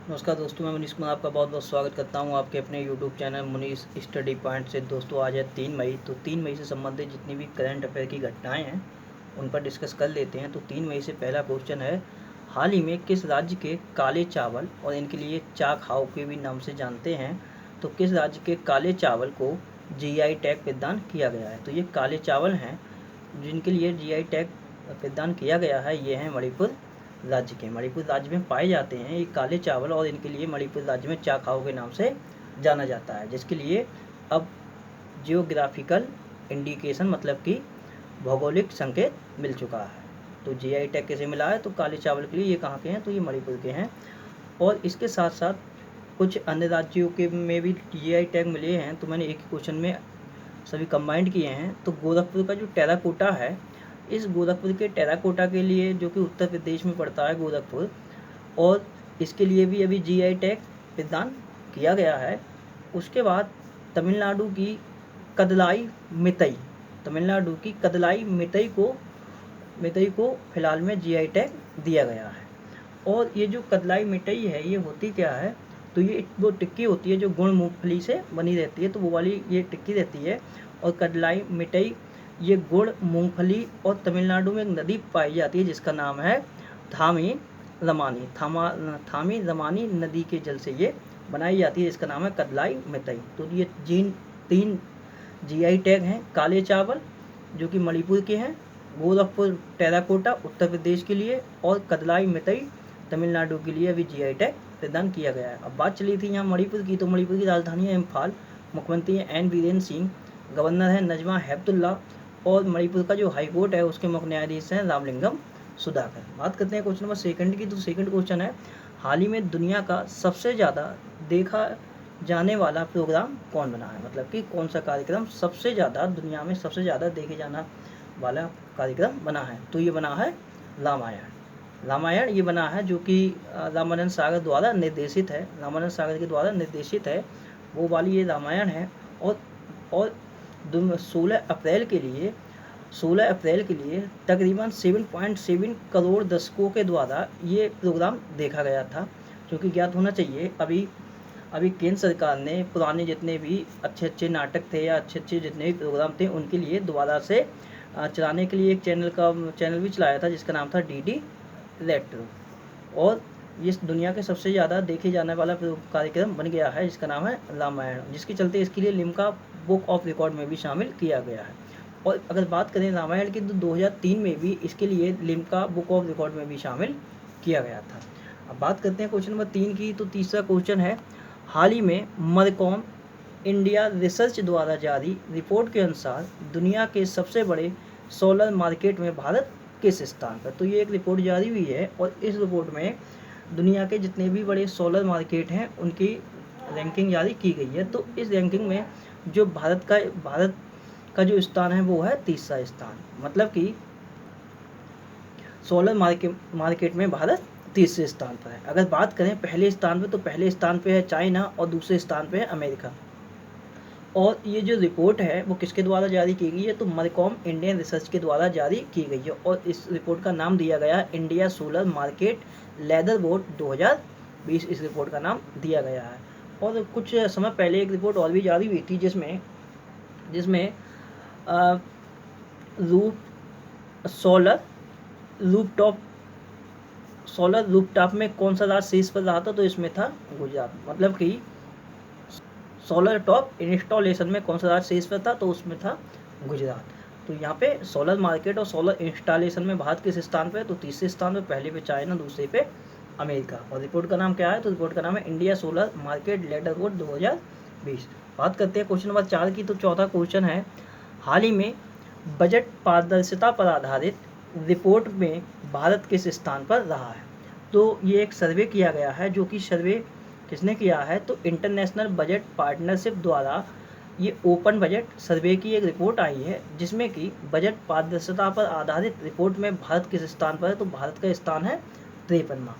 नमस्कार दोस्तों, मैं मनीष कुमार आपका बहुत बहुत स्वागत करता हूं आपके अपने YouTube channel Manish study point से। दोस्तों आज है 3 मई, तो 3 मई से संबंधित जितनी भी करंट अफेयर की घटनाएं हैं उन पर डिस्कस कर लेते हैं। तो 3 मई से पहला क्वेश्चन है, हाल ही में किस राज्य के काले चावल, और इनके लिए चा खाओ के भी नाम से जानते हैं, तो किस राज्य के काले चावल को GI टैग प्रदान किया गया है? तो ये काले चावल हैं जिनके लिए GI टैग प्रदान किया गया है, ये हैं मणिपुर राज्य के। मणिपुर राज्य में पाए जाते हैं ये काले चावल, और इनके लिए मणिपुर राज्य में चा खाओ के नाम से जाना जाता है, जिसके लिए अब जियोग्राफिकल इंडिकेशन मतलब कि भौगोलिक संकेत मिल चुका है। तो GI टैग कैसे मिला है? तो काले चावल के लिए ये कहाँ के हैं? तो ये मणिपुर के हैं। और इसके साथ साथ कुछ अन्य राज्यों के में भी GI टैग मिले हैं, तो मैंने एक ही क्वेश्चन में सभी कंबाइंड किए हैं। तो गोरखपुर का जो टेराकोटा है, इस गोरखपुर के टेराकोटा के लिए, जो कि उत्तर प्रदेश में पड़ता है गोरखपुर, और इसके लिए भी अभी GI टैग प्रदान किया गया है। उसके बाद तमिलनाडु की कदलाई मितई, तमिलनाडु की कदलाई मितई को फिलहाल में GI टैग दिया गया है। और ये जो कदलाई मिठाई है ये होती क्या है? तो ये वो टिक्की होती है जो गुड़ मूंगफली से बनी रहती है, तो वो वाली ये टिक्की रहती है। और कदलाई मिठाई ये गुड़ मूंगफली और तमिलनाडु में एक नदी पाई जाती है जिसका नाम है थामी रमानी नदी के जल से ये बनाई जाती है, जिसका नाम है कदलाई मिठाई। तो ये तीन GI टैग हैं, काले चावल जो कि मणिपुर के हैं, गोरखपुर टेराकोटा उत्तर प्रदेश के लिए, और कदलाई मिठाई तमिलनाडु के लिए अभी GI टैग प्रदान किया गया है। अब बात चली थी यहाँ मणिपुर की, तो मणिपुर की राजधानी है इम्फाल, मुख्यमंत्री हैं N बीरेन्द्र सिंह, गवर्नर है नजमा हेपतुल्ला, और मणिपुर का जो हाई कोर्ट है उसके मुख्य न्यायाधीश हैं रामलिंगम सुधाकर। बात करते हैं क्वेश्चन नंबर सेकंड की। तो सेकंड क्वेश्चन है, हाल ही में दुनिया का सबसे ज़्यादा देखा जाने वाला प्रोग्राम कौन बना है? मतलब कि कौन सा कार्यक्रम सबसे ज़्यादा दुनिया में सबसे ज़्यादा देखे जाना वाला कार्यक्रम बना है? तो ये बना है रामायण ये बना है, जो कि रामानंद सागर द्वारा निर्देशित है, रामानंद सागर के द्वारा निर्देशित है, वो वाली ये रामायण है। और 16 अप्रैल के लिए तकरीबन 7.7 करोड़ दर्शकों के द्वारा ये प्रोग्राम देखा गया था। क्योंकि ज्ञात होना चाहिए, अभी केंद्र सरकार ने पुराने जितने भी अच्छे नाटक थे या अच्छे जितने भी प्रोग्राम थे उनके लिए दोबारा से चलाने के लिए एक चैनल भी चलाया था जिसका नाम था DD रेट्रो, और ये दुनिया के सबसे ज़्यादा देखे जाने वाला कार्यक्रम बन गया है जिसका नाम है रामायण, जिसके चलते इसके लिए लिम्का बुक ऑफ रिकॉर्ड में भी शामिल किया गया है। और अगर बात करें रामायण की, तो 2003 में भी इसके लिए लिम्का बुक ऑफ रिकॉर्ड में भी शामिल किया गया था। अब बात करते हैं क्वेश्चन नंबर 3 की। तो तीसरा क्वेश्चन है, हाल ही में मरकॉम इंडिया रिसर्च द्वारा जारी रिपोर्ट के अनुसार दुनिया के सबसे बड़े सोलर मार्केट में भारत किस स्थान पर? तो ये एक रिपोर्ट जारी हुई है, और इस रिपोर्ट में दुनिया के जितने भी बड़े सोलर मार्केट हैं उनकी रैंकिंग जारी की गई है। तो इस रैंकिंग में जो भारत का जो स्थान है वो है तीसरा स्थान, मतलब कि सोलर मार्केट में भारत तीसरे स्थान पर है। अगर बात करें पहले स्थान पर, तो पहले स्थान पे है चाइना और दूसरे स्थान पे है अमेरिका। और ये जो रिपोर्ट है वो किसके द्वारा जारी की गई है? तो मरकॉम इंडियन रिसर्च के द्वारा जारी की गई है, और इस रिपोर्ट का नाम दिया गया है India solar market leather board 2020, इस रिपोर्ट का नाम दिया गया है। और कुछ समय पहले एक रिपोर्ट और भी जारी हुई थी जिसमें सोलर रूफटॉप में कौन सा राज्य शीर्ष पर रहा था? तो इसमें था गुजरात, मतलब कि सोलर टॉप इंस्टॉलेशन में कौन सा राज्य शीर्ष पर था? तो उसमें था गुजरात। तो यहाँ पे सोलर मार्केट और सोलर इंस्टॉलेशन में भारत किस स्थान पे? तो तीसरे स्थान पे, पहले पे चाइना, दूसरे पे अमेरिका। और रिपोर्ट का नाम क्या है? तो रिपोर्ट का नाम है India solar market leather board 2020। बात करते हैं क्वेश्चन नंबर 4 की। तो चौथा क्वेश्चन है, हाल ही में बजट पारदर्शिता पर आधारित रिपोर्ट में भारत किस स्थान पर रहा है? तो ये एक सर्वे किया गया है, जो कि सर्वे किसने किया है? तो इंटरनेशनल बजट पार्टनरशिप द्वारा ये ओपन बजट सर्वे की एक रिपोर्ट आई है, जिसमें कि बजट पारदर्शिता पर आधारित रिपोर्ट में भारत किस स्थान पर है? तो भारत का स्थान है 53वां।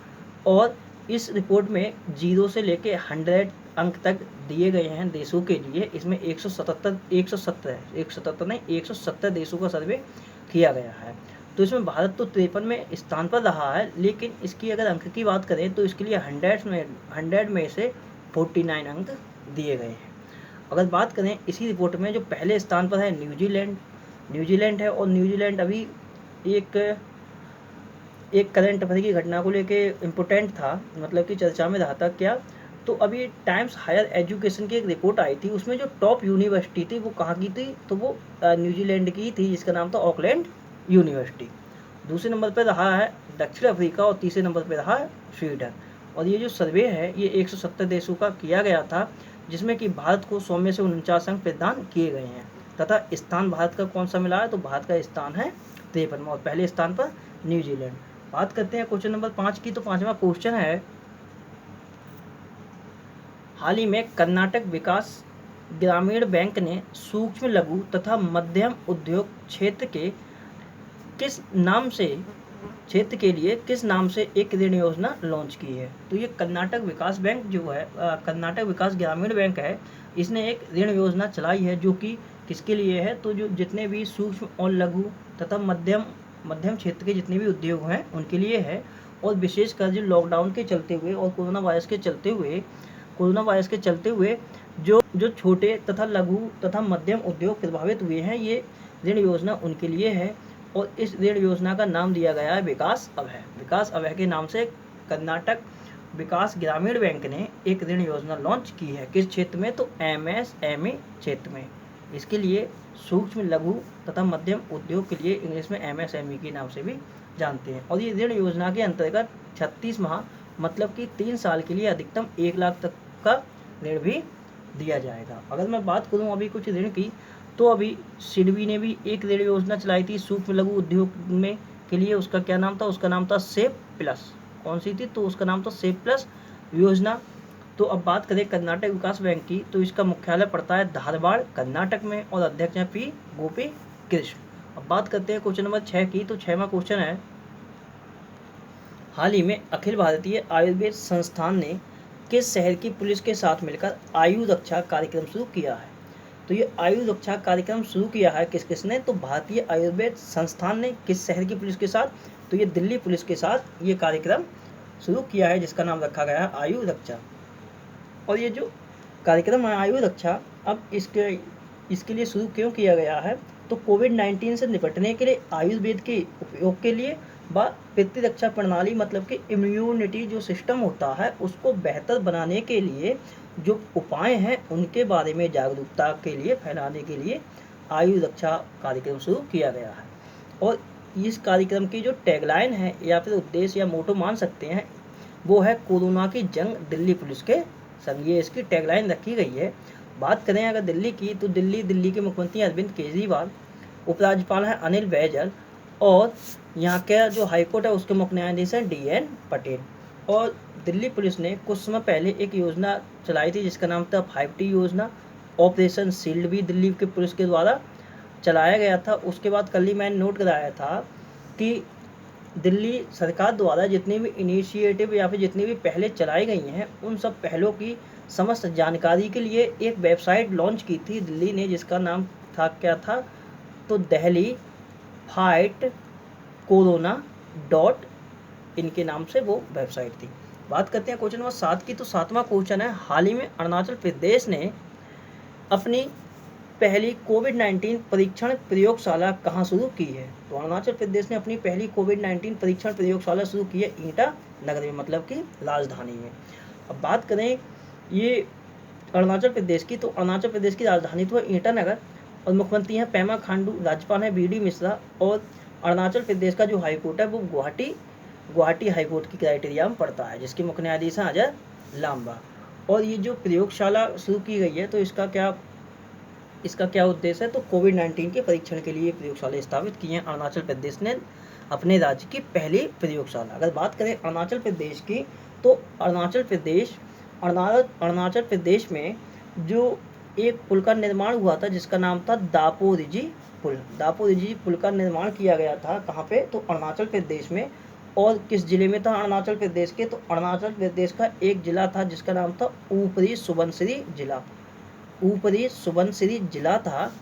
और इस रिपोर्ट में 0 से लेके 100 अंक तक दिए गए हैं देशों के लिए। इसमें 170 देशों का सर्वे किया गया है। तो इसमें भारत तो 53वें स्थान पर रहा है, लेकिन इसकी अगर अंक की बात करें तो इसके लिए 100 में से 49 अंक दिए गए हैं। अगर बात करें इसी रिपोर्ट में जो पहले स्थान पर है न्यूजीलैंड है, और न्यूजीलैंड अभी एक करंट अफेयर की घटना को लेके इम्पोर्टेंट था, मतलब कि चर्चा में रहा था। क्या? तो अभी टाइम्स हायर एजुकेशन की एक रिपोर्ट आई थी, उसमें जो टॉप यूनिवर्सिटी थी वो कहाँ की थी, तो वो न्यूजीलैंड की थी, जिसका नाम था ऑकलैंड यूनिवर्सिटी। दूसरे नंबर पर रहा है दक्षिण अफ्रीका और तीसरे नंबर पर रहा है स्वीडन। और ये जो सर्वे है ये 170 देशों का किया गया था, जिसमें कि भारत को 100 में से 49 अंक प्रदान किए गए हैं। तथा स्थान भारत का कौन सा मिला है, तो भारत का स्थान है 53वां और पहले स्थान पर न्यूजीलैंड। बात करते हैं क्वेश्चन नंबर 5 की। तो 5वां क्वेश्चन है, हाल ही में कर्नाटक विकास ग्रामीण बैंक ने सूक्ष्म लघु तथा मध्यम उद्योग क्षेत्र के लिए किस नाम से एक ऋण योजना लॉन्च की है। तो ये कर्नाटक विकास बैंक जो है, कर्नाटक विकास ग्रामीण बैंक है, इसने एक ऋण योजना चलाई है जो कि किसके लिए है, तो जो जितने भी सूक्ष्म और लघु तथा मध्यम क्षेत्र के जितने भी उद्योग हैं उनके लिए है। और विशेषकर जो लॉकडाउन के चलते हुए और कोरोना वायरस के चलते हुए जो छोटे तथा लघु तथा मध्यम उद्योग प्रभावित हुए हैं, ये ऋण योजना उनके लिए है। और इस ऋण योजना का नाम दिया गया है विकास अभय के नाम से कर्नाटक विकास ग्रामीण बैंक ने एक ऋण योजना लॉन्च की है। किस क्षेत्र में, तो MSME क्षेत्र में। इसके लिए सूक्ष्म लघु तथा मध्यम उद्योग के लिए इंग्लिश में MSME के नाम से भी जानते हैं। और ये ऋण योजना के अंतर्गत 36 माह मतलब कि 3 साल के लिए अधिकतम 1 लाख तक का ऋण भी दिया जाएगा। अगर मैं बात करूं अभी कुछ ऋण की, तो अभी सिडबी ने भी एक ऋण योजना चलाई थी सूक्ष्म लघु उद्योग में के लिए। उसका क्या नाम था, उसका नाम था सेफ प्लस। कौन सी थी, तो उसका नाम था सेफ प्लस योजना। तो अब बात करें कर्नाटक विकास बैंक की, तो इसका मुख्यालय पड़ता है धारवाड़ कर्नाटक में और अध्यक्ष हैं P गोपी कृष्ण। अब बात करते हैं क्वेश्चन नंबर 6 की। तो 6वां क्वेश्चन है, हाल ही में अखिल भारतीय आयुर्वेद संस्थान ने किस शहर की पुलिस के साथ मिलकर आयु रक्षा कार्यक्रम शुरू किया है। तो ये आयु रक्षा कार्यक्रम शुरू किया है किसने, तो भारतीय आयुर्वेद संस्थान ने किस शहर की पुलिस के साथ, तो ये दिल्ली पुलिस के साथ ये कार्यक्रम शुरू किया है, जिसका नाम रखा गया है आयु रक्षा। और ये जो कार्यक्रम है आयु रक्षा, अब इसके लिए शुरू क्यों किया गया है, तो कोविड-19 से निपटने के लिए आयुर्वेद के उपयोग के लिए व प्रतिरक्षा प्रणाली मतलब कि इम्यूनिटी जो सिस्टम होता है उसको बेहतर बनाने के लिए जो उपाय हैं उनके बारे में जागरूकता के लिए फैलाने के लिए आयु रक्षा कार्यक्रम शुरू किया गया है। और इस कार्यक्रम की जो टैगलाइन है या फिर उद्देश्य या मोटो मान सकते हैं, वो है कोरोना की जंग दिल्ली पुलिस के संग। ये इसकी टैगलाइन रखी गई है। बात करें अगर दिल्ली की, तो दिल्ली के मुख्यमंत्री अरविंद केजरीवाल, उपराज्यपाल हैं अनिल बैजल, और यहाँ का जो हाईकोर्ट है उसके मुख्य न्यायाधीश हैं DN पटेल। और दिल्ली पुलिस ने कुछ समय पहले एक योजना चलाई थी जिसका नाम था 5T योजना। ऑपरेशन शील्ड भी दिल्ली के पुलिस के द्वारा चलाया गया था। उसके बाद कल ही मैंने नोट कराया था कि दिल्ली सरकार द्वारा जितनी भी इनिशिएटिव या फिर जितनी भी पहले चलाई गई हैं उन सब पहलों की समस्त जानकारी के लिए एक वेबसाइट लॉन्च की थी दिल्ली ने, जिसका नाम था क्या था, तो दिल्ली फाइट कोरोना .in के नाम से वो वेबसाइट थी। बात करते हैं क्वेश्चन नंबर 7 की। तो 7वां क्वेश्चन है, हाल ही में अरुणाचल प्रदेश ने अपनी पहली कोविड-19 परीक्षण प्रयोगशाला कहाँ शुरू की है। तो अरुणाचल प्रदेश ने अपनी पहली कोविड-19 परीक्षण प्रयोगशाला शुरू की है ईटानगर में, मतलब कि राजधानी में। अब बात करें ये अरुणाचल प्रदेश की, तो अरुणाचल प्रदेश की राजधानी तो है ईटानगर और मुख्यमंत्री हैं पेमा खांडू, राज्यपाल हैं BD मिश्रा, और अरुणाचल प्रदेश का जो हाईकोर्ट है वो गुवाहाटी हाईकोर्ट की क्राइटेरिया में पड़ता है, जिसके मुख्य न्यायाधीश हैं अजय लांबा। और ये जो प्रयोगशाला शुरू की गई है तो इसका क्या उद्देश्य है, तो कोविड-19 के परीक्षण के लिए प्रयोगशाला स्थापित की है अरुणाचल प्रदेश ने, अपने राज्य की पहली प्रयोगशाला। अगर बात करें अरुणाचल प्रदेश की, तो अरुणाचल प्रदेश में जो एक पुल का निर्माण हुआ था जिसका नाम था दापोरिजी पुल का निर्माण किया गया था। कहाँ पे, तो अरुणाचल प्रदेश में। और किस जिले में था अरुणाचल प्रदेश के, तो अरुणाचल प्रदेश का एक जिला था जिसका नाम था ऊपरी सुबनसिरी जिला था।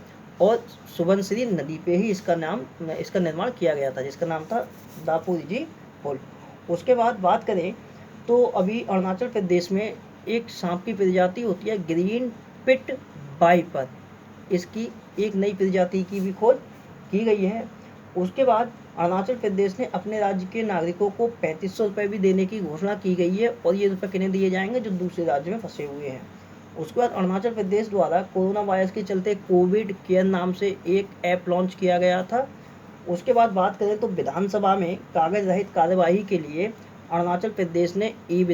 और सुबनसिरी नदी पे ही इसका निर्माण किया गया था, जिसका नाम था दापोरिजो पुल। उसके बाद बात करें तो अभी अरुणाचल प्रदेश में एक सांप की प्रजाति होती है ग्रीन पिट वाइपर, इसकी एक नई प्रजाति की भी खोज की गई है। उसके बाद अरुणाचल प्रदेश ने अपने राज्य के नागरिकों को 3500 रुपये भी देने की घोषणा की गई है, और ये रुपये किन्हें दिए जाएंगे, जो दूसरे राज्य में फंसे हुए हैं। उसके बाद अरुणाचल प्रदेश द्वारा कोरोना वायरस के चलते कोविड केयर नाम से एक ऐप लॉन्च किया गया था। उसके बाद बात करें तो विधानसभा में कागज रहित कार्यवाही के लिए अरुणाचल प्रदेश ने ई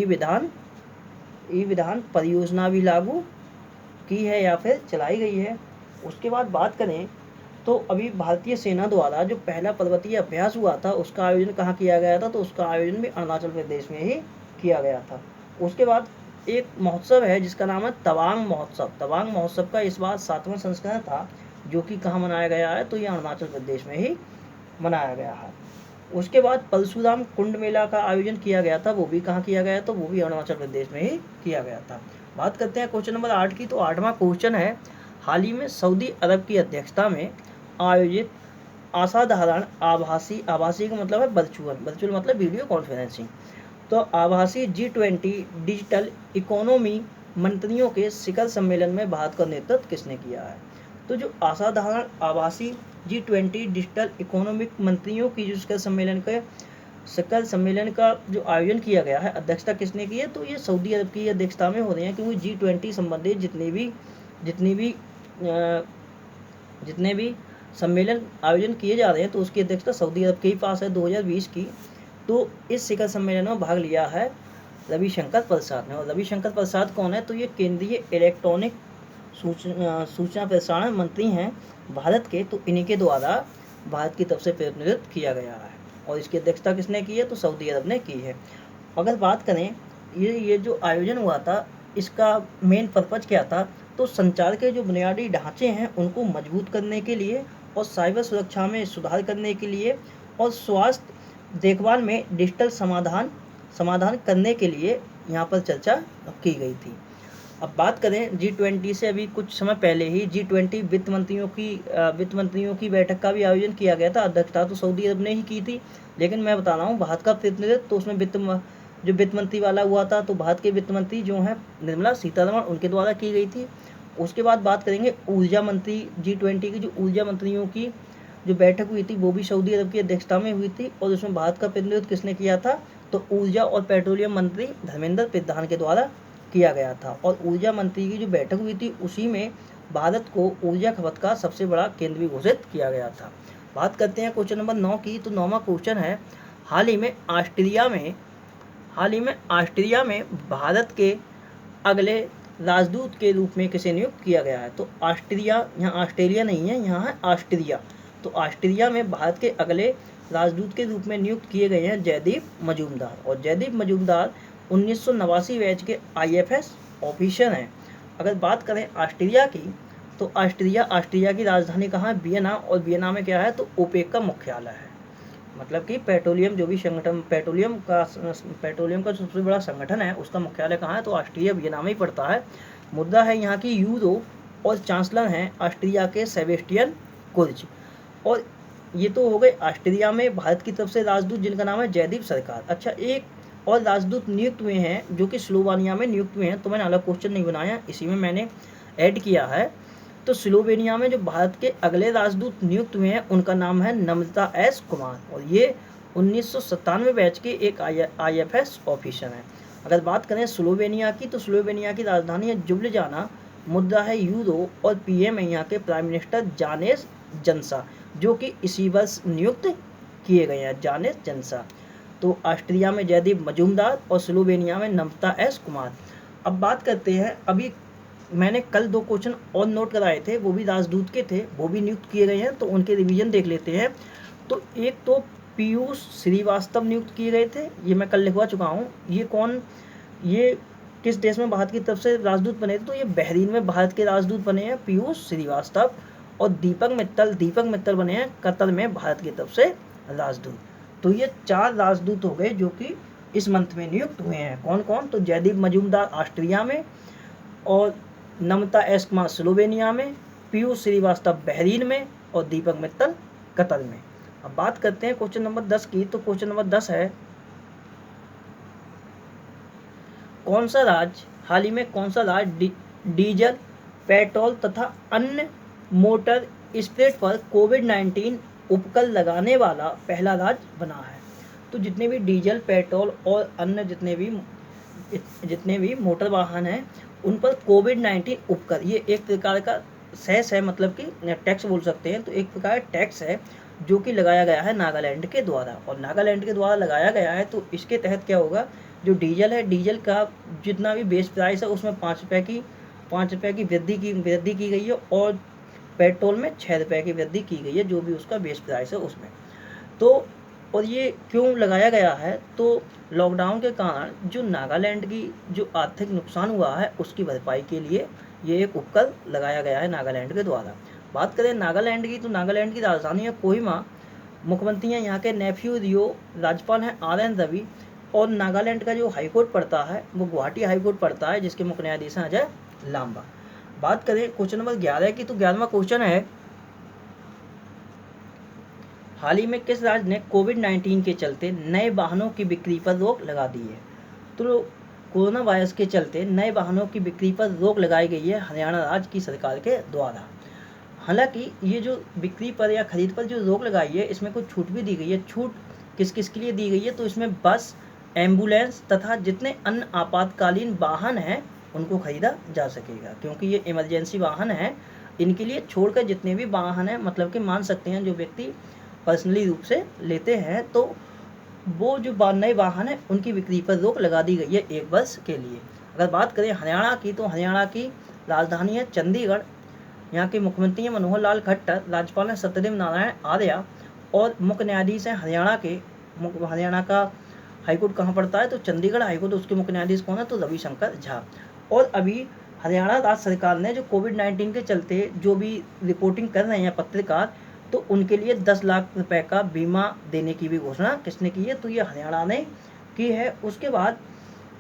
विधान परियोजना भी लागू की है या फिर चलाई गई है। उसके बाद बात करें तो अभी भारतीय सेना द्वारा जो पहला पर्वतीय अभ्यास हुआ था उसका आयोजन कहाँ किया गया था, तो उसका आयोजन भी अरुणाचल प्रदेश में ही किया गया था। उसके बाद एक महोत्सव है जिसका नाम है तवांग महोत्सव। तवांग महोत्सव का इस बार 7वां संस्करण था, जो कि कहाँ मनाया गया है, तो ये अरुणाचल प्रदेश में ही मनाया गया है। उसके बाद परशुराम कुंड मेला का आयोजन किया गया था, वो भी कहाँ किया गया, तो वो भी अरुणाचल प्रदेश में ही किया गया था। बात करते हैं क्वेश्चन नंबर 8 की। तो 8वां क्वेश्चन है, हाल ही में सऊदी अरब की अध्यक्षता में आयोजित असाधारण आभासी का मतलब है वर्चुअल मतलब वीडियो कॉन्फ्रेंसिंग, तो आभासी G20 डिजिटल इकोनॉमी मंत्रियों के शिखर सम्मेलन में भारत का नेतृत्व किसने किया है। तो जो असाधारण आभासी G20 डिजिटल इकोनॉमिक मंत्रियों की जो शिखर सम्मेलन का जो आयोजन किया गया है, अध्यक्षता किसने की है, तो ये सऊदी अरब की अध्यक्षता में हो रहे हैं, क्योंकि G20 संबंधित जितने भी सम्मेलन आयोजन किए जा रहे हैं तो उसकी अध्यक्षता सऊदी अरब के ही पास है 2020 की। तो इस शिखर सम्मेलन में भाग लिया है रविशंकर प्रसाद ने। और रविशंकर प्रसाद कौन है, तो ये केंद्रीय इलेक्ट्रॉनिक सूचना प्रसारण मंत्री हैं भारत के, तो इन्हीं के द्वारा भारत की तरफ से प्रतिनिधित्व किया गया है। और इसकी अध्यक्षता किसने की है, तो सऊदी अरब ने की है। अगर बात करें ये जो आयोजन हुआ था इसका मेन पर्पज क्या था, तो संचार के जो बुनियादी ढांचे हैं उनको मजबूत करने के लिए और साइबर सुरक्षा में सुधार करने के लिए और स्वास्थ्य देखभाल में डिजिटल समाधान करने के लिए यहाँ पर चर्चा की गई थी। अब बात करें G20 से अभी कुछ समय पहले ही G20 वित्त मंत्रियों की बैठक का भी आयोजन किया गया था। अध्यक्षता तो सऊदी अरब ने ही की थी, लेकिन मैं बता रहा हूँ भारत का प्रतिनिधित्व तो उसमें वित्त मंत्री वाला हुआ था, तो भारत के वित्त मंत्री जो हैं निर्मला सीतारमण, उनके द्वारा की गई थी। उसके बाद बात करेंगे ऊर्जा मंत्री G20 की जो ऊर्जा मंत्रियों की जो बैठक हुई थी वो भी सऊदी अरब की अध्यक्षता में हुई थी, और उसमें भारत का प्रतिनिधित्व किसने किया था, तो ऊर्जा और पेट्रोलियम मंत्री धर्मेंद्र प्रधान के द्वारा किया गया था। और ऊर्जा मंत्री की जो बैठक हुई थी उसी में भारत को ऊर्जा खपत का सबसे बड़ा केंद्र भी घोषित किया गया था। बात करते हैं क्वेश्चन नंबर 9 की। तो 9वां क्वेश्चन है, हाल ही में ऑस्ट्रिया में भारत के अगले राजदूत के रूप में किसे नियुक्त किया गया है, तो ऑस्ट्रिया, यहाँ ऑस्ट्रेलिया नहीं है, यहाँ है ऑस्ट्रिया। तो ऑस्ट्रिया में भारत के अगले राजदूत के रूप में नियुक्त किए गए हैं जयदीप मजूमदार। और जयदीप मजूमदार 1989 बैच के IFS ऑफिसर हैं। अगर बात करें ऑस्ट्रिया की, तो ऑस्ट्रिया की राजधानी कहाँ है, वियना। और वियना में क्या है, तो ओपेक का मुख्यालय है, मतलब कि पेट्रोलियम जो भी संगठन पेट्रोलियम का सबसे बड़ा संगठन है उसका मुख्यालय कहाँ है, तो ऑस्ट्रिया वियना में ही पड़ता है। मुद्रा है यहाँ की यूरो, और चांसलर हैं ऑस्ट्रिया के सेबेस्टियन कुर्ज। और ये तो हो गए ऑस्ट्रिया में भारत की तरफ से राजदूत जिनका नाम है जयदीप सरकार। अच्छा, एक और राजदूत नियुक्त हुए हैं जो कि स्लोवानिया में नियुक्त हुए हैं, तो मैंने अलग क्वेश्चन नहीं बनाया, इसी में मैंने ऐड किया है। तो स्लोवेनिया में जो भारत के अगले राजदूत नियुक्त हुए हैं उनका नाम है नम्रता एस कुमार, और ये 1997 बैच के एक IFS ऑफिसर हैं। अगर बात करें स्लोवेनिया की, तो स्लोवेनिया की राजधानी है जुब्लिजाना, मुद्रा है यूरो, और PM है यहाँ के प्राइम मिनिस्टर जानेस जंसा, जो कि इसी वर्ष नियुक्त किए गए हैं, जानेस जंसा। तो ऑस्ट्रिया में जयदीप मजूमदार और स्लोवेनिया में नम्रता एस कुमार। अब बात करते हैं, अभी मैंने कल 2 क्वेश्चन और नोट कराए थे, वो भी राजदूत के थे, वो भी नियुक्त किए गए हैं, तो उनके रिवीजन देख लेते हैं। तो एक तो पीयूष श्रीवास्तव नियुक्त किए गए थे, ये मैं कल लिखवा चुका हूँ। ये किस देश में भारत की तरफ से राजदूत बने थे, तो ये बहरीन में भारत के राजदूत बने हैं पीयूष श्रीवास्तव। और दीपक मित्तल बने हैं कतर में भारत की तरफ से राजदूत। तो ये 4 राजदूत हो गए जो कि इस मंथ में नियुक्त हुए हैं। कौन कौन, तो जयदीप मजूमदार ऑस्ट्रिया में, और नम्रता एस कुमार स्लोवेनिया में, पीयूष श्रीवास्तव बहरीन में और दीपक मित्तल कतर में। अब बात करते हैं क्वेश्चन नंबर 10 की। तो क्वेश्चन नंबर 10 है, कौन सा राज्य हाल ही में कौन सा राज्य डीजल, पेट्रोल तथा अन्य मोटर स्पिरिट पर कोविड-19 उपकर लगाने वाला पहला राज्य बना है? तो जितने भी डीजल, पेट्रोल और अन्य जितने भी मोटर वाहन हैं उन पर कोविड-19 उपकर, ये एक प्रकार का सेस है, मतलब कि टैक्स बोल सकते हैं। तो एक प्रकार का टैक्स है जो कि लगाया गया है नागालैंड के द्वारा, और नागालैंड के द्वारा लगाया गया है। तो इसके तहत क्या होगा, जो डीजल है, डीजल का जितना भी बेस प्राइस है उसमें 5 रुपये की वृद्धि की गई है, और पेट्रोल में 6 रुपये की वृद्धि की गई है, जो भी उसका बेस प्राइस है उसमें। तो और ये क्यों लगाया गया है, तो लॉकडाउन के कारण जो नागालैंड की जो आर्थिक नुकसान हुआ है उसकी भरपाई के लिए ये एक उपकर लगाया गया है नागालैंड के द्वारा। बात करें नागालैंड की, तो नागालैंड की राजधानी है कोहिमा, मुख्यमंत्री हैं यहाँ के नेफ्यू रियो, राज्यपाल हैं RN रवि, और नागालैंड का जो हाईकोर्ट पड़ता है वो गुवाहाटी हाईकोर्ट पड़ता है, जिसके मुख्य न्यायाधीश हैं अजय लांबा। बात करें क्वेश्चन नंबर 11 की, तो 11वां क्वेश्चन है, हाल ही में किस राज्य ने कोविड-19 के चलते नए वाहनों की बिक्री पर रोक लगा दी है? तो कोरोना वायरस के चलते नए वाहनों की बिक्री पर रोक लगाई गई है हरियाणा राज्य की सरकार के द्वारा। हालांकि ये जो बिक्री पर या खरीद पर जो रोक लगाई है इसमें कुछ छूट भी दी गई है। छूट किस किस के लिए दी गई है, तो इसमें बस, एम्बुलेंस तथा जितने अन्य आपातकालीन वाहन हैं उनको खरीदा जा सकेगा, क्योंकि ये इमरजेंसी वाहन हैं। इनके लिए छोड़कर जितने भी वाहन हैं, मतलब कि मान सकते हैं जो व्यक्ति पर्सनली रूप से लेते हैं, तो वो जो नए वाहन है उनकी बिक्री पर रोक लगा दी गई है 1 वर्ष के लिए। अगर बात करें हरियाणा की, तो हरियाणा की राजधानी है चंडीगढ़, यहाँ के मुख्यमंत्री हैं मनोहर लाल खट्टर, राज्यपाल हैं सत्यदेव नारायण आर्य, और मुख्य न्यायाधीश हैं हरियाणा का हाईकोर्ट कहाँ पड़ता है, तो चंडीगढ़ हाईकोर्ट, उसके मुख्य न्यायाधीश कौन है, तो रविशंकर झा। और अभी हरियाणा राज्य सरकार ने जो कोविड-19 के चलते जो भी रिपोर्टिंग कर रहे हैं पत्रकार, तो उनके लिए 10 लाख रुपए का बीमा देने की भी घोषणा किसने की है, तो ये हरियाणा ने की है। उसके बाद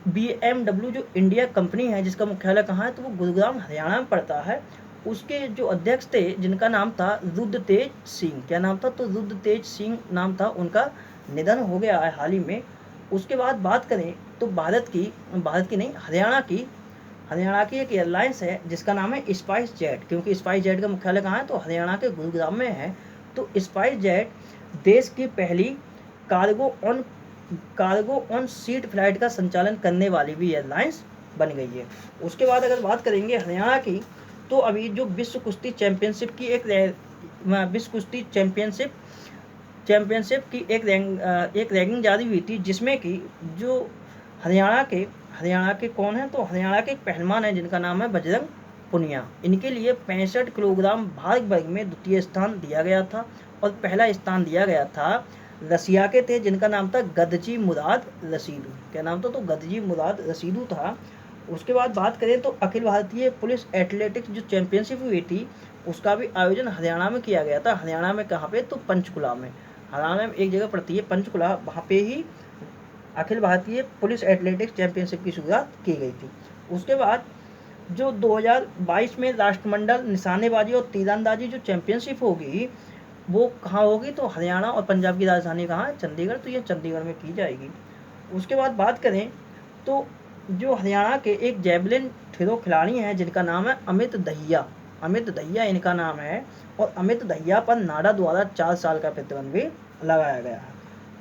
BMW जो इंडिया कंपनी है जिसका मुख्यालय कहाँ है, तो वो गुरुग्राम हरियाणा में पड़ता है। उसके जो अध्यक्ष थे जिनका नाम था रुद्रतेज सिंह, क्या नाम था, तो रुद्रतेज सिंह नाम था, उनका निधन हो गया है हाल ही में। उसके बाद बात करें तो हरियाणा की एक एयरलाइंस है जिसका नाम है स्पाइस जेट, क्योंकि स्पाइस जेट का मुख्यालय कहाँ है, तो हरियाणा के गुरुग्राम में है। तो स्पाइस जेट देश की पहली कार्गो ऑन सीट फ्लाइट का संचालन करने वाली भी एयरलाइंस बन गई है। उसके बाद अगर बात करेंगे हरियाणा की, तो अभी जो विश्व कुश्ती चैंपियनशिप की एक रैंकिंग जारी हुई थी, जिसमें कि जो हरियाणा के कौन है, तो हरियाणा के एक पहलवान है जिनका नाम है बजरंग पुनिया। इनके लिए 65 किलोग्राम भार वर्ग में द्वितीय स्थान दिया गया था, और पहला स्थान दिया गया था रसिया के थे जिनका नाम था गदजी मुराद रशीदू। क्या नाम था, तो गदजी मुराद रशीदू था। उसके बाद बात करें तो अखिल भारतीय पुलिस एथलेटिक्स जो चैंपियनशिप हुई थी उसका भी आयोजन हरियाणा में किया गया था। हरियाणा में कहाँ पे, तो पंचकुला में। हरियाणा में एक जगह पड़ती है पंचकुला, वहाँ पे ही Akhil Bharatiya police athletics championship की शुरुआत की गई थी। उसके बाद जो 2022 में राष्ट्रमंडल निशानेबाजी और तीरंदाजी जो चैंपियनशिप होगी वो कहाँ होगी, तो हरियाणा और पंजाब की राजधानी कहाँ है, चंडीगढ़, तो ये चंडीगढ़ में की जाएगी। उसके बाद बात करें तो जो हरियाणा के एक जैवलिन थ्रो खिलाड़ी हैं जिनका नाम है अमित दहिया इनका नाम है, और अमित दहिया पर नाडा द्वारा 4 साल का प्रतिबंध भी लगाया गया है।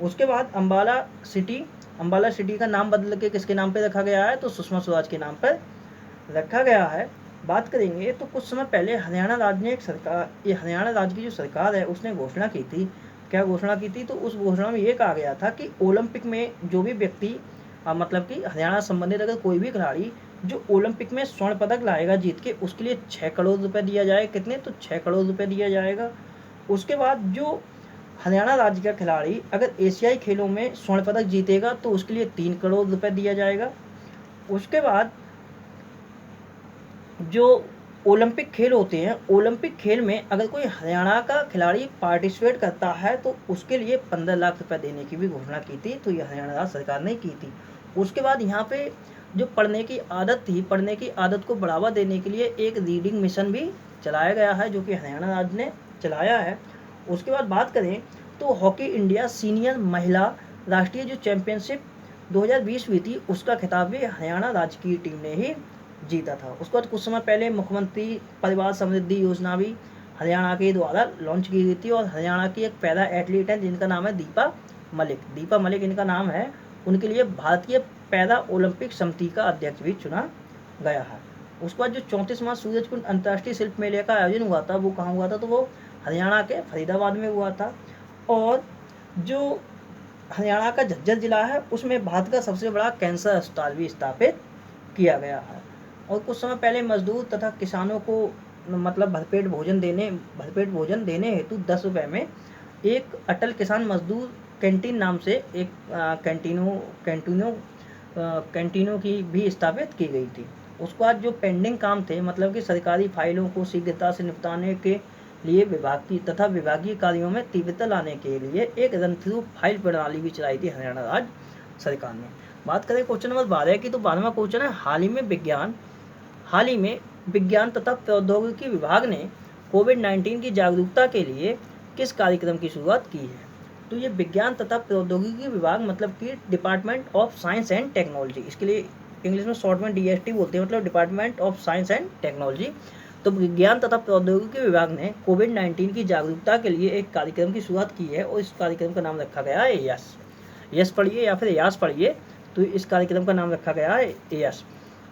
उसके बाद अंबाला सिटी का नाम बदल के किसके नाम पे रखा गया है, तो सुषमा स्वराज के नाम पर रखा गया है। बात करेंगे तो कुछ समय पहले हरियाणा राज्य की जो सरकार है उसने घोषणा की थी। क्या घोषणा की थी, तो उस घोषणा में ये कहा गया था कि ओलंपिक में जो भी व्यक्ति मतलब कि हरियाणा संबंधित अगर कोई भी खिलाड़ी जो ओलंपिक में स्वर्ण पदक लाएगा जीत के, उसके लिए 6 करोड़ रुपए दिया जाए। कितने, तो 6 करोड़ रुपए दिया जाएगा। उसके बाद जो हरियाणा राज्य का खिलाड़ी अगर एशियाई खेलों में स्वर्ण पदक जीतेगा तो उसके लिए 3 करोड़ रुपए दिया जाएगा। उसके बाद जो ओलंपिक खेल होते हैं, ओलंपिक खेल में अगर कोई हरियाणा का खिलाड़ी पार्टिसिपेट करता है तो उसके लिए 15 लाख रुपए देने की भी घोषणा की थी, तो ये हरियाणा राज्य सरकार ने की थी। उसके बाद यहाँ पे जो पढ़ने की आदत थी, पढ़ने की आदत को बढ़ावा देने के लिए एक रीडिंग मिशन भी चलाया गया है, जो कि हरियाणा राज्य ने चलाया है। उसके बाद बात करें तो हॉकी इंडिया सीनियर महिला राष्ट्रीय जो चैंपियनशिप 2020 हुई थी, उसका खिताब भी हरियाणा राज्य की टीम ने ही जीता था। उसके बाद कुछ समय पहले मुख्यमंत्री परिवार समृद्धि योजना भी हरियाणा के द्वारा लॉन्च की गई थी, और हरियाणा की एक पैरा एथलीट है जिनका नाम है दीपा मलिक इनका नाम है। उनके लिए भारतीय पैरा ओलंपिक समिति का अध्यक्ष भी चुना गया है। उसके बाद जो 34वां सूरजकुंड अंतर्राष्ट्रीय शिल्प मेले का आयोजन हुआ था, वो कहाँ हुआ था, तो वो हरियाणा के फरीदाबाद में हुआ था। और जो हरियाणा का झज्जर जिला है, उसमें भारत का सबसे बड़ा कैंसर अस्पताल भी स्थापित किया गया है। और कुछ समय पहले मजदूर तथा किसानों को मतलब भरपेट भोजन देने हेतु 10 रुपये में एक अटल किसान मजदूर कैंटीन नाम से एक कैंटीनों की भी स्थापित की गई थी। उसके बाद जो पेंडिंग काम थे, मतलब कि सरकारी फाइलों को शीघ्रता से निपटाने के लिए विभागीय कार्यों में तीव्रता लाने के लिए एक रन थ्रू फाइल प्रणाली भी चलाई थी हरियाणा राज्य सरकार ने। बात करें क्वेश्चन नंबर 12 की, तो 12वां क्वेश्चन है, हाल ही में विज्ञान तथा प्रौद्योगिकी विभाग ने कोविड-19 की जागरूकता के लिए किस कार्यक्रम की शुरुआत की है। तो ये विज्ञान तथा प्रौद्योगिकी विभाग मतलब कि department of science and technology, इसके लिए इंग्लिश में शॉर्ट में DST बोलते हैं, मतलब department of science and technology. तो विज्ञान तथा प्रौद्योगिकी विभाग ने कोविड-19 की जागरूकता के लिए एक कार्यक्रम की शुरुआत की है, और इस कार्यक्रम का नाम रखा गया है यस पढ़िए या फिर यास पढ़िए। तो इस कार्यक्रम का नाम रखा गया है यस।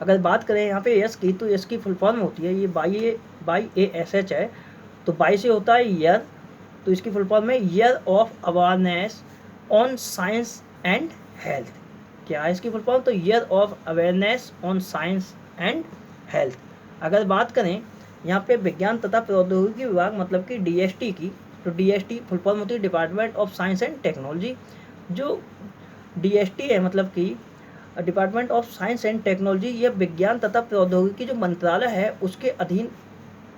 अगर बात करें यहाँ पे यस की, तो यस की फुल फॉर्म होती है, ये बाई ASH है, तो बाई से होता है ईयर, तो इसकी फुल फॉर्म है year of awareness on science and health. क्या है इसकी फुल फॉर्म, तो year of awareness on science and health. अगर बात करें यहाँ पे विज्ञान तथा प्रौद्योगिकी विभाग मतलब कि DST की, तो DST फुल फॉर्म होती है department of science and technology. जो DST है मतलब कि department of science and technology, यह विज्ञान तथा प्रौद्योगिकी जो मंत्रालय है उसके अधीन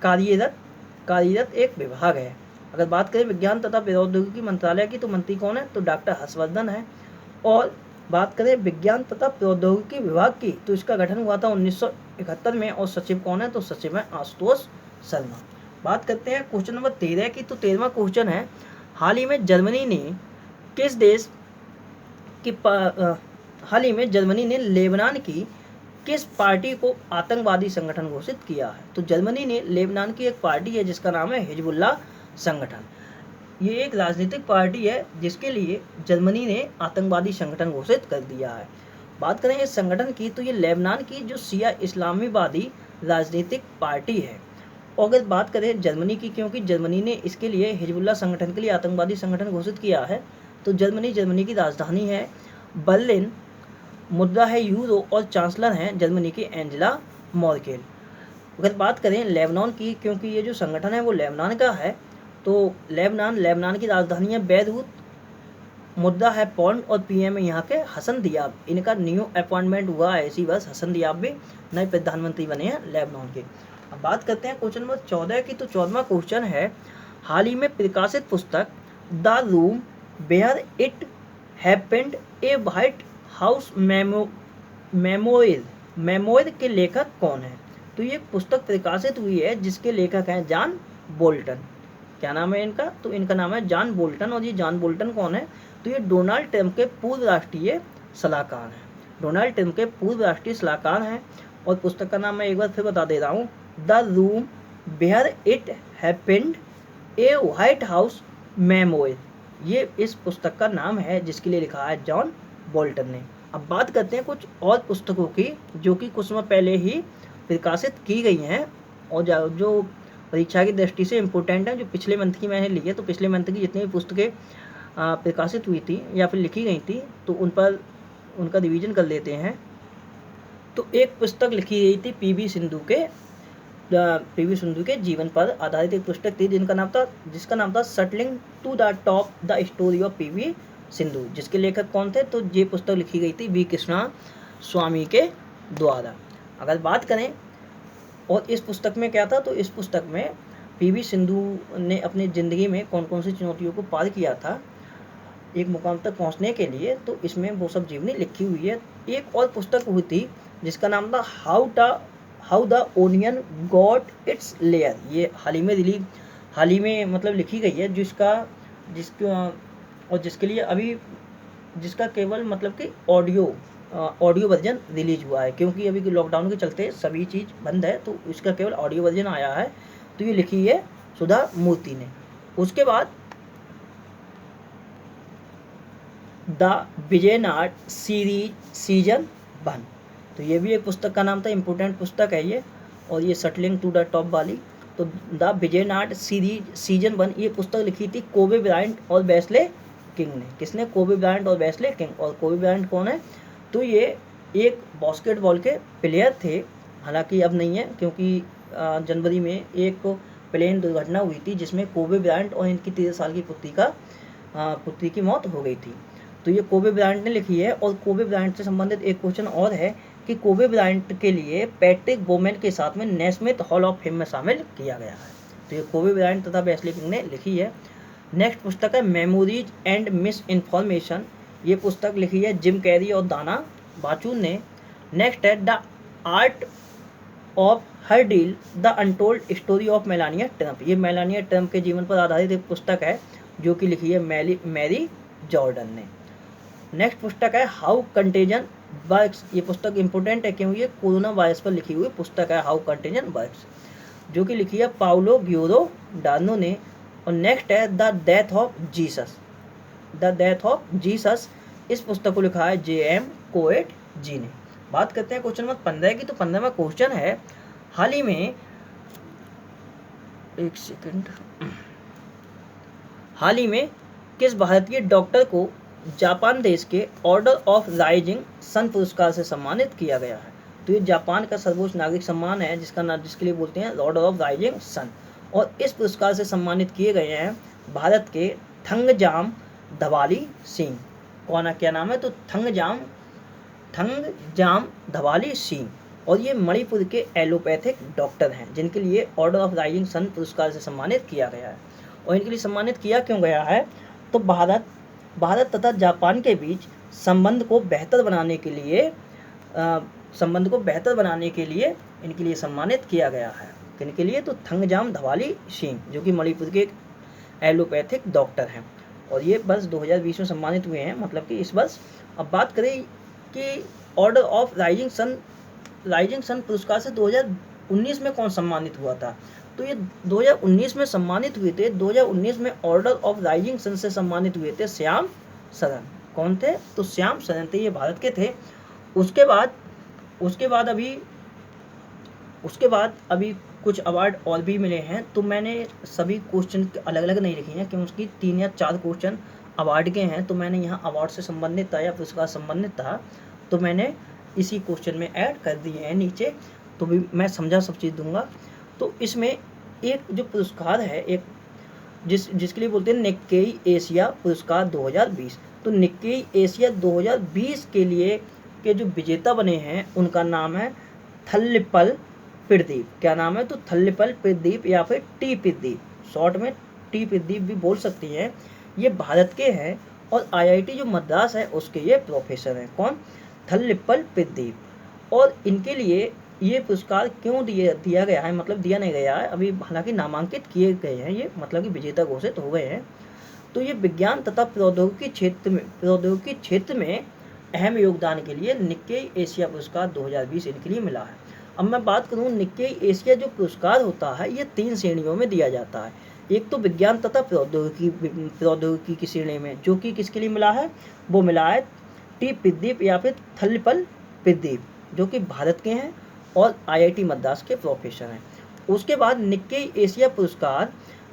कार्यरत एक विभाग है। अगर बात करें विज्ञान तथा प्रौद्योगिकी मंत्रालय की, तो मंत्री कौन है, तो डॉक्टर हर्षवर्धन है। और बात करें विज्ञान तथा प्रौद्योगिकी विभाग की, तो इसका गठन हुआ था 1971 में, और सचिव कौन है, तो सचिव है आशुतोष शर्मा। बात करते हैं क्वेश्चन नंबर 13 की, तो 13वां क्वेश्चन है, हाल ही में जर्मनी ने लेबनान की किस पार्टी को आतंकवादी संगठन घोषित किया है। तो जर्मनी ने लेबनान की एक पार्टी है जिसका नाम है हिजबुल्लाह संगठन। ये एक राजनीतिक पार्टी है जिसके लिए जर्मनी ने आतंकवादी संगठन घोषित कर दिया है। बात करें इस संगठन की, तो ये लेबनान की जो शिया इस्लामीवादी राजनीतिक पार्टी है। और अगर बात करें जर्मनी की, क्योंकि जर्मनी ने इसके लिए हिजबुल्लाह संगठन के लिए आतंकवादी संगठन घोषित किया है, तो जर्मनी की राजधानी है बर्लिन, मुद्रा है यूरो, और चांसलर हैं जर्मनी की एंजेला मर्केल। अगर बात करें लेबनान की, क्योंकि ये जो संगठन है वो लेबनान का है, तो लेबनान की राजधानी है बैरूत, मुद्रा है पौंड, और PM है यहाँ के हसन दियाब। इनका न्यू अपॉइंटमेंट हुआ है इसी वर्ष, हसन दियाब भी नए प्रधानमंत्री बने हैं लेबनान के। अब बात करते हैं क्वेश्चन नंबर 14 की, तो 14वां क्वेश्चन है, हाल ही में प्रकाशित पुस्तक the room where it happened a White House memoir के लेखक कौन है। तो ये पुस्तक प्रकाशित हुई है जिसके लेखक हैं जॉन बोल्टन। क्या नाम है इनका, तो इनका नाम है जॉन बोल्टन। और ये जॉन बोल्टन कौन है, तो ये डोनाल्ड ट्रंप के पूर्व राष्ट्रीय सलाहकार हैं। और पुस्तक का नाम मैं एक बार फिर बता दे रहा हूँ, the room where it happened a White House memoir. ये इस पुस्तक का नाम है जिसके लिए लिखा है जॉन बोल्टन ने। अब बात करते हैं कुछ और पुस्तकों की जो कि कुछ समय पहले ही प्रकाशित की गई हैं और जो परीक्षा की दृष्टि से इम्पोर्टेंट है, जो पिछले मंथ की मैंने ली है। तो पिछले मंथ की जितनी भी पुस्तकें प्रकाशित हुई थी या फिर लिखी गई थी, तो उन पर उनका रिवीजन कर लेते हैं। तो एक पुस्तक लिखी गई थी PV सिंधु के जीवन पर आधारित एक पुस्तक थी जिसका नाम था shuttling to the top the story of PV Sindhu. जिसके लेखक कौन थे, तो ये पुस्तक लिखी गई थी V कृष्णा स्वामी के द्वारा। अगर बात करें और इस पुस्तक में क्या था, तो इस पुस्तक में PV सिंधु ने अपनी ज़िंदगी में कौन कौन सी चुनौतियों को पार किया था एक मुकाम तक पहुंचने के लिए, तो इसमें वो सब जीवनी लिखी हुई है। एक और पुस्तक हुई थी जिसका नाम था how the onion got its layer, ये हाल ही में मतलब लिखी गई है, और जिसके लिए अभी जिसका केवल मतलब कि ऑडियो वर्जन रिलीज हुआ है, क्योंकि अभी लॉकडाउन के चलते सभी चीज़ बंद है, तो इसका केवल ऑडियो वर्जन आया है। तो ये लिखी है सुधा मूर्ति ने। उसके बाद द विजयनाट सीरीज सीजन 1, तो ये भी एक पुस्तक का नाम था, इम्पोर्टेंट पुस्तक है ये, और ये सटलिंग टू द टॉप वाली। तो द विजयनाट सीरीज सीजन 1 ये पुस्तक लिखी थी कोबे ब्रायंट और वेस्ले किंग ने। किसने? कोबे ब्रायंट और वेस्ले किंग। और कोबे ब्रायंट कौन है? तो ये एक बास्केटबॉल के प्लेयर थे, हालांकि अब नहीं है, क्योंकि जनवरी में एक प्लेन दुर्घटना हुई थी जिसमें कोबे ब्रायंट और इनकी 13 साल की पुत्री की मौत हो गई थी। तो ये कोबे ब्रायंट ने लिखी है। और कोबे ब्रायंट से संबंधित एक क्वेश्चन और है कि कोबे ब्रायंट के लिए पैट्रिक बोमेन के साथ में नेस्मिथ हॉल ऑफ फेम में शामिल किया गया है। तो ये कोबे ब्रायंट तथा वेस्ले किंग ने लिखी है। नेक्स्ट पुस्तक है मेमोरीज एंड मिस इन्फॉर्मेशन, ये पुस्तक लिखी है जिम कैरी और दाना बाचून ने। नेक्स्ट है the art of her deal the untold story of Melania Trump, ये मेलानिया ट्रंप के जीवन पर आधारित एक पुस्तक है जो कि लिखी है मैरी जॉर्डन ने। नेक्स्ट पुस्तक है हाउ कंटेजन वर्क्स, ये पुस्तक इंपॉर्टेंट है क्योंकि ये कोरोना वायरस पर लिखी हुई पुस्तक है, हाउ कंटेजन वर्क्स, जो कि लिखी है पाउलो ग्यूरो डार्नो ने। और नेक्स्ट है the death of Jesus, the death of Jesus, इस पुस्तक को लिखा है J.M. कोएट जी ने। बात करते हैं क्वेश्चन नंबर 15 की। तो 15वां क्वेश्चन है, हाल ही में किस भारतीय डॉक्टर को जापान देश के ऑर्डर ऑफ राइजिंग सन पुरस्कार से सम्मानित किया गया है? तो ये जापान का सर्वोच्च नागरिक सम्मान है जिसके लिए बोलते हैं ऑर्डर ऑफ राइजिंग सन। और इस पुरस्कार से सम्मानित किए गए हैं भारत के थंगजाम धवाली सिंह। क्या नाम है? तो थंगजाम धवाली सिंह। और ये मणिपुर के एलोपैथिक डॉक्टर हैं जिनके लिए ऑर्डर ऑफ राइजिंग सन पुरस्कार से सम्मानित किया गया है। और इनके लिए सम्मानित किया क्यों गया है? तो भारत तथा जापान के बीच संबंध को बेहतर बनाने के लिए इनके लिए सम्मानित किया गया है। किनके लिए? तो थंगजाम धवाली सिंह, जो कि मणिपुर के एक एलोपैथिक डॉक्टर हैं। और ये वर्ष 2020 में सम्मानित हुए हैं, मतलब कि इस वर्ष। अब बात करें कि ऑर्डर ऑफ राइजिंग सन पुरस्कार से 2019 में कौन सम्मानित हुआ था? तो ये 2019 में सम्मानित हुए थे। 2019 में ऑर्डर ऑफ राइजिंग सन से सम्मानित हुए थे श्याम सरन। कौन थे? तो श्याम सरन थे, ये भारत के थे। उसके बाद अभी कुछ अवार्ड और भी मिले हैं। तो मैंने सभी क्वेश्चन अलग अलग नहीं लिखे हैं क्योंकि उसकी 3 या 4 क्वेश्चन अवार्ड के हैं। तो मैंने यहाँ अवार्ड से संबंधित था या पुरस्कार संबंधित था, तो मैंने इसी क्वेश्चन में ऐड कर दिए हैं नीचे। तो भी मैं समझा सब चीज़ दूंगा। तो इसमें एक जो पुरस्कार है, एक जिसके लिए बोलते हैं निक्केई एशिया पुरस्कार 2020। तो निक्केई एशिया 2020 के लिए के जो विजेता बने हैं उनका नाम है थल्लिपल प्रदीप। क्या नाम है? तो थल्लिपल प्रदीप या फिर टी प्रदीप, शॉर्ट में टी प्रदीप भी बोल सकती हैं। ये भारत के हैं और IIT जो मद्रास है उसके ये प्रोफेसर हैं। कौन? थल्लिपल प्रदीप। और इनके लिए ये पुरस्कार क्यों दिया गया है, मतलब दिया नहीं गया है अभी, हालांकि नामांकित किए गए हैं ये, मतलब कि विजेता घोषित हो गए हैं। तो ये विज्ञान तथा प्रौद्योगिकी क्षेत्र में अहम योगदान के लिए निक्केई एशिया पुरस्कार 2020 इनके लिए मिला है। अब मैं बात करूँ, निक्केई एशिया जो पुरस्कार होता है ये 3 श्रेणियों में दिया जाता है। एक तो विज्ञान तथा प्रौद्योगिकी की श्रेणी में, जो कि किसके लिए मिला है? वो मिला है टी प्रदीप या फिर थल्लिपल प्रदीप, जो कि भारत के हैं और IIT मद्रास के प्रोफेसर हैं। उसके बाद निक्केई एशिया पुरस्कार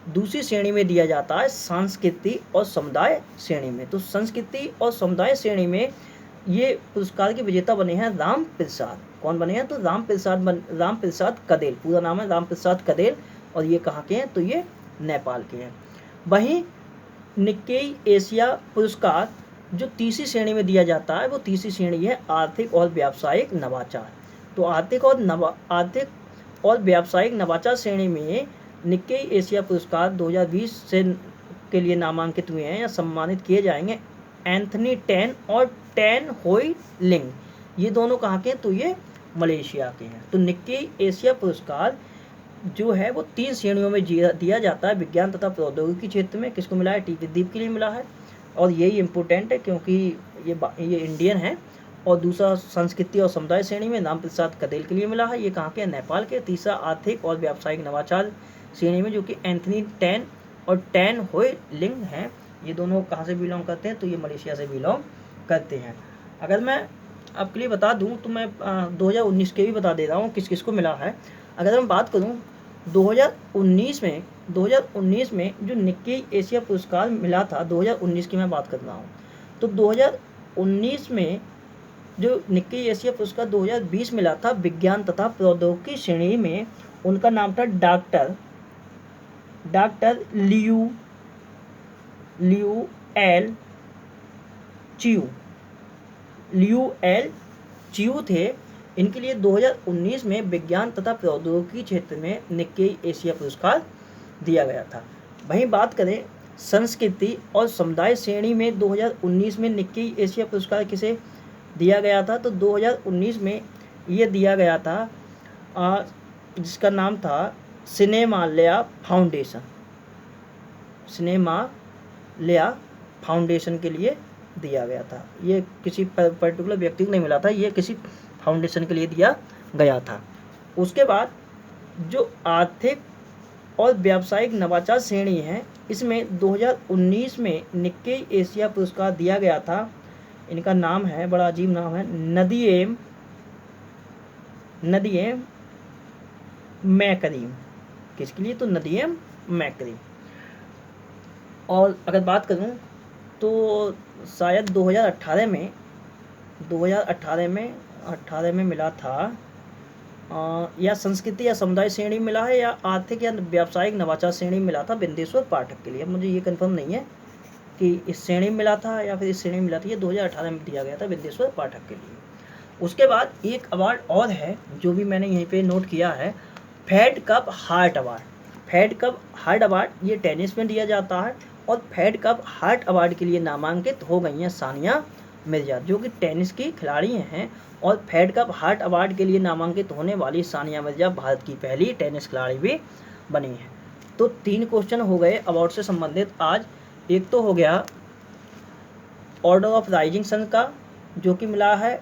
दूसरी श्रेणी में दिया जाता है संस्कृति और समुदाय श्रेणी में। तो संस्कृति और समुदाय श्रेणी में ये पुरस्कार के विजेता बने हैं राम प्रसाद। कौन बने हैं? तो राम प्रसाद कदेल, पूरा नाम है राम प्रसाद कदेल। और ये कहाँ के हैं? तो ये नेपाल के हैं। वहीं निक्केई एशिया पुरस्कार जो तीसरी श्रेणी में दिया जाता है वो तीसरी श्रेणी है आर्थिक और व्यावसायिक नवाचार। तो आर्थिक और व्यावसायिक नवाचार श्रेणी में निक्केई एशिया पुरस्कार 2020 से के लिए नामांकित हुए हैं या सम्मानित किए जाएंगे एंथनी टेन और टेन होई लिंग। ये दोनों कहाँ के हैं? तो ये मलेशिया के हैं। तो निक्केई एशिया पुरस्कार जो है वो 3 श्रेणियों में दिया जाता है। विज्ञान तथा प्रौद्योगिकी क्षेत्र में किसको मिला है? टी दीप के लिए मिला है, और यही इम्पोर्टेंट है क्योंकि ये इंडियन है। और दूसरा संस्कृति और समुदाय श्रेणी में राम प्रसाद कदेल के लिए मिला है, ये कहाँ के? नेपाल के। तीसरा आर्थिक और व्यावसायिक नवाचार श्रेणी में जो कि एंथनी टैन और टैन होय लिंग हैं, ये दोनों कहाँ से बिलोंग करते हैं? तो ये मलेशिया से बिलोंग करते हैं। अगर मैं आपके लिए बता दूं तो मैं 2019 के भी बता दे रहा हूँ किस किस को मिला है। अगर मैं बात करूं 2019 में जो निक्केई एशिया पुरस्कार मिला था, 2019 की मैं बात कर रहा हूँ, तो 2019 में जो निक्केई एशिया पुरस्कार 2020 मिला था विज्ञान तथा प्रौद्योगिकी श्रेणी में, उनका नाम था डॉक्टर लियू एल चियू थे। इनके लिए 2019 में विज्ञान तथा प्रौद्योगिकी क्षेत्र में निक्केई एशिया पुरस्कार दिया गया था। वहीं बात करें संस्कृति और समुदाय श्रेणी में 2019 में निक्केई एशिया पुरस्कार किसे दिया गया था? तो 2019 में ये दिया गया था जिसका नाम था सिनेमालया फाउंडेशन के लिए दिया गया था। ये किसी पर्टिकुलर व्यक्ति को नहीं मिला था, ये किसी फाउंडेशन के लिए दिया गया था। उसके बाद जो आर्थिक और व्यावसायिक नवाचार श्रेणी है, इसमें 2019 में निक्केई एशिया पुरस्कार दिया गया था। इनका नाम है, बड़ा अजीब नाम है, नदीएम मैकरीम। किसके लिए? तो नदीएम मैकरीम। और अगर बात करूं तो शायद 2018 में मिला था, या संस्कृति या समुदाय श्रेणी मिला है, या आर्थिक या व्यावसायिक नवाचार श्रेणी मिला था बिंदेश्वर पाठक के लिए। मुझे ये कंफर्म नहीं है कि इस श्रेणी में मिला था या फिर इस श्रेणी में मिला था। ये 2018 में दिया गया था बिंदेश्वर पाठक के लिए। उसके बाद एक अवार्ड और है जो भी मैंने यहीं पे नोट किया है, फेड कप हार्ट अवार्ड। ये टेनिस में दिया जाता है, और फेड कप हार्ट अवार्ड के लिए नामांकित हो गई हैं सानिया मिर्जा, जो कि टेनिस की खिलाड़ी हैं। और फेड कप हार्ट अवार्ड के लिए नामांकित होने वाली सानिया मिर्जा भारत की पहली टेनिस खिलाड़ी भी बनी है। तो 3 क्वेश्चन हो गए अवार्ड से संबंधित आज। एक तो हो गया ऑर्डर ऑफ राइजिंग सन का, जो कि मिला है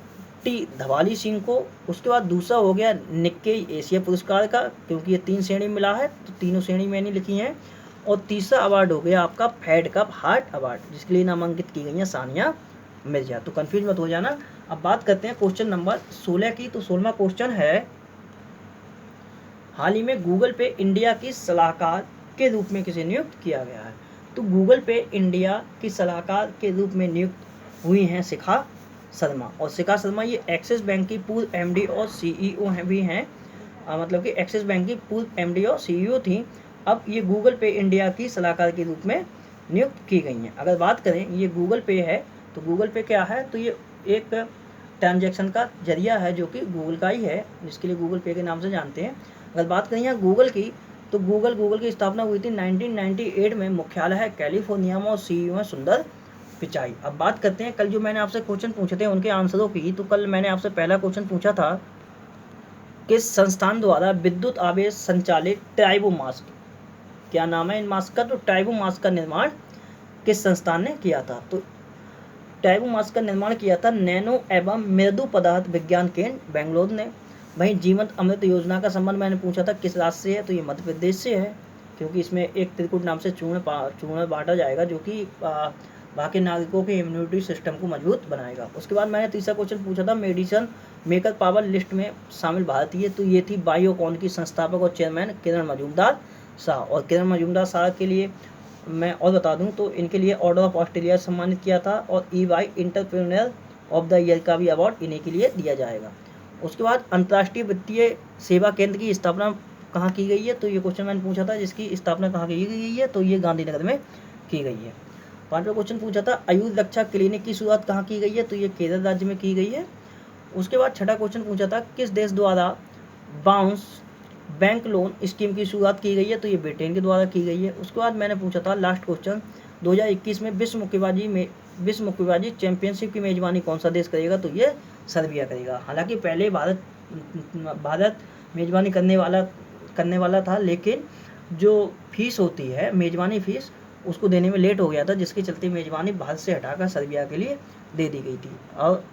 टी धवाली सिंह को। उसके बाद दूसरा हो गया निक्केई एशिया पुरस्कार का, क्योंकि ये 3 श्रेणी मिला है तो तीनों श्रेणी मैंने लिखी हैं। और तीसरा अवार्ड हो गया आपका फेड कप हार्ट अवार्ड, जिसके लिए नामांकित की गई है सानिया मिर्जा। तो कंफ्यूज मत हो जाना। अब बात करते हैं क्वेश्चन नंबर 16 की। तो 16वां क्वेश्चन है, हाल ही में गूगल पे इंडिया की सलाहकार के रूप में किसे नियुक्त किया गया है? तो गूगल पे इंडिया की सलाहकार के रूप में नियुक्त हुई हैं शिखा शर्मा। और शिखा शर्मा ये एक्सिस बैंक की पूर्व एमडी और सीईओ भी हैं, मतलब कि एक्सिस बैंक की पूर्व एमडी और सीईओ थी। अब ये गूगल पे इंडिया की सलाहकार के रूप में नियुक्त की गई हैं। अगर बात करें ये गूगल पे है, तो गूगल पे क्या है? तो ये एक ट्रांजैक्शन का जरिया है जो कि गूगल का ही है, जिसके लिए गूगल पे के नाम से जानते हैं। अगर बात करें यहाँ गूगल की, तो गूगल की स्थापना हुई थी 1998 में। मुख्यालय है कैलिफोर्निया में और सीईओ है सुंदर पिचाई। अब बात करते हैं कल जो मैंने आपसे क्वेश्चन पूछे थे उनके आंसरों की। तो कल मैंने आपसे पहला क्वेश्चन पूछा था, किस संस्थान द्वारा विद्युत आवेश संचालित ट्राइबो मास्क, क्या नाम है इन मास्क का? तो ट्राइबो मास्क का निर्माण किस संस्थान ने किया था? तो ट्राइबो मास्क का निर्माण किया था नैनो एवं मृदु पदार्थ विज्ञान केंद्र बेंगलोर ने। वहीं जीवंत अमृत योजना का संबंध मैंने पूछा था किस राज्य से है? तो ये मध्य प्रदेश से है, क्योंकि इसमें एक त्रिकुट नाम से चूर्ण बांटा जाएगा, जो कि वहाँ के नागरिकों के इम्यूनिटी सिस्टम को मजबूत बनाएगा। उसके बाद मैंने तीसरा क्वेश्चन पूछा था मेडिसन मेकर पावर लिस्ट में शामिल भारतीय, तो ये थी बायोकॉन की संस्थापक और चेयरमैन किरण मजूमदार शाह। और किरण मजूमदार शाह के लिए मैं और बता दूं तो इनके लिए ऑर्डर ऑफ ऑस्ट्रेलिया सम्मानित किया था, और EY entrepreneur of the year का भी अवार्ड इन्हीं के लिए दिया जाएगा। उसके बाद अंतर्राष्ट्रीय वित्तीय सेवा केंद्र की स्थापना कहाँ की गई है? तो ये क्वेश्चन मैंने पूछा था जिसकी स्थापना कहाँ की गई है, तो ये गांधीनगर में की गई है। 5वां क्वेश्चन पूछा था आयुष रक्षा क्लिनिक की शुरुआत कहाँ की गई है? तो ये केरल राज्य में की गई है। उसके बाद 6वां क्वेश्चन पूछा था किस देश द्वारा बाउंस बैंक लोन स्कीम की शुरुआत की गई है? तो ये ब्रिटेन के द्वारा की गई है। उसके बाद मैंने पूछा था लास्ट क्वेश्चन 2021 में विश्व मुक्केबाजी चैंपियनशिप की मेजबानी कौन सा देश करेगा? तो ये सर्बिया करेगा। हालांकि पहले भारत भारत मेज़बानी करने वाला था, लेकिन जो फ़ीस होती है मेज़बानी फ़ीस उसको देने में लेट हो गया था, जिसके चलते मेज़बानी भारत से हटाकर सर्बिया के लिए दे दी गई थी। और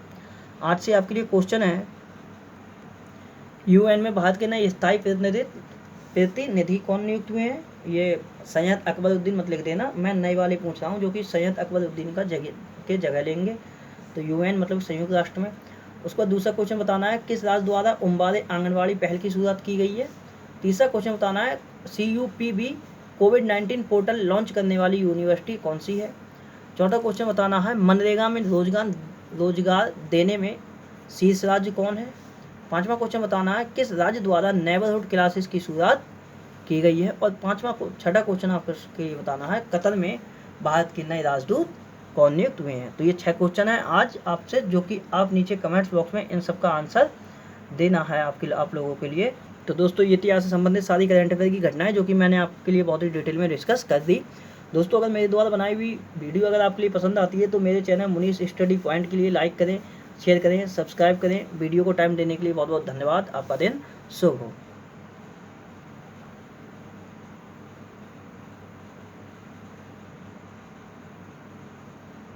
आज से आपके लिए क्वेश्चन है, यूएन में भारत के नए स्थायी प्रतिनिधि कौन नियुक्त हुए हैं? ये सैयद अकबरुद्दीन मत लिख देना, मैं नए वाले पूछ रहा हूँ जो कि सैयद अकबरुद्दीन का जगह लेंगे। तो यूएन मतलब संयुक्त राष्ट्र में। उसका दूसरा क्वेश्चन बताना है, किस राज्य द्वारा उम्बारे आंगनवाड़ी पहल की शुरुआत की गई है? तीसरा क्वेश्चन बताना है, CUPB कोविड-19 पोर्टल लॉन्च करने वाली यूनिवर्सिटी कौन सी है? चौथा क्वेश्चन बताना है, मनरेगा में रोजगार देने में शीर्ष राज्य कौन है? पांचवा क्वेश्चन बताना है, किस राज्य द्वारा नेबरहुड क्लासेस की शुरुआत की गई है? और छठा क्वेश्चन आपको ये बताना है, कतर में भारत के नए राजदूत कौन नियुक्त हुए हैं? तो ये 6 क्वेश्चन है आज आपसे, जो कि आप नीचे कमेंट्स बॉक्स में इन सब का आंसर देना है आप लोगों के लिए। तो दोस्तों ये थी आज से संबंधित सारी करंट अफेयर की घटनाएं जो कि मैंने आपके लिए बहुत ही डिटेल में डिस्कस कर दी। दोस्तों अगर मेरे द्वारा बनाई हुई वीडियो अगर आपके लिए पसंद आती है तो मेरे चैनल मुनीष स्टडी पॉइंट के लिए लाइक करें, शेयर करें, सब्सक्राइब करें। वीडियो को टाइम देने के लिए बहुत बहुत धन्यवाद। आपका दिन शुभ हो।